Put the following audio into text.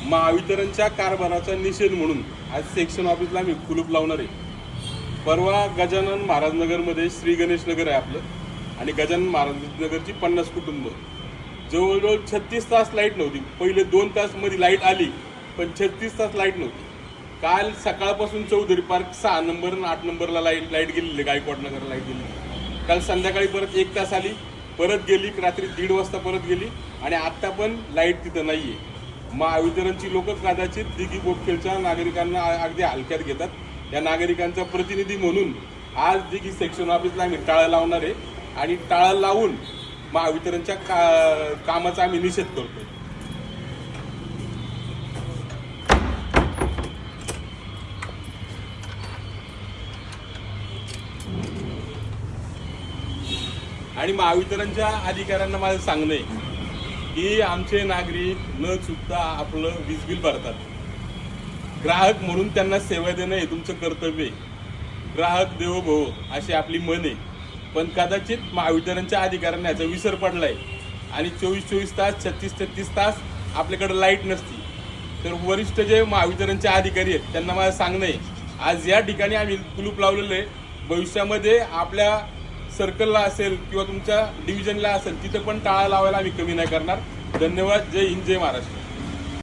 महावितरणच्या कारभाराचा निषेध म्हणून आज सेक्शन ऑफिसला आम्ही कुलूप लावणार आहे। परवा गजानन महाराज नगरमध्ये श्री गणेश नगर आहे आपलं आणि गजानन महाराज नगरची 50 कुटुंब जवळजवळ 36 तास लाईट नव्हती। पहिले 2 तास मध्ये लाईट आली पण 36 तास लाईट नव्हती। काल सकाळपासून चौधरी पार्क 6 नंबर आणि 8 नंबरला लाईट गेलेली, गायकवाड नगरला लाईट गेली। काल संध्याकाळी परत 1 तास आली, परत गेली, रात्री 1:30 वाजता परत गेली आणि आता पण लाईट तिथं नाहीये। महावितरणची लोक कदाचित दिघी बोटखेलच्या नागरिकांना अगदी हलक्यात घेतात। या नागरिकांचा प्रतिनिधी म्हणून आज दिघी सेक्शन ऑफिसला आम्ही टाळा लावणार आहे आणि टाळा लावून महावितरणच्या कामाचा आम्ही निषेध करतो। आणि महावितरणच्या अधिकाऱ्यांना माझं सांगणं आहे की आमचे नागरिक न चुकता आपलं वीज बिल भरतात। ग्राहक म्हणून त्यांना सेवा देणं हे तुमचं कर्तव्य आहे। ग्राहक देवो भव अशी आपली मन आहे, पण कदाचित महावितरणच्या अधिकाऱ्यांना याचा विसर पडलाय आणि 24 तास 36 तास आपल्याकडे लाईट नसती। तर वरिष्ठ जे महावितरणचे अधिकारी आहेत त्यांना माझं सांगणं आहे, आज या ठिकाणी आम्ही कुलूप लावलेलं आहे। भविष्यामध्ये आपल्या सर्कलला असेल किंवा तुमच्या डिव्हिजनला असेल तिथे पण टाळा लावायला आम्ही कमी नाही करणार। धन्यवाद। जय हिंद, जय महाराष्ट्र।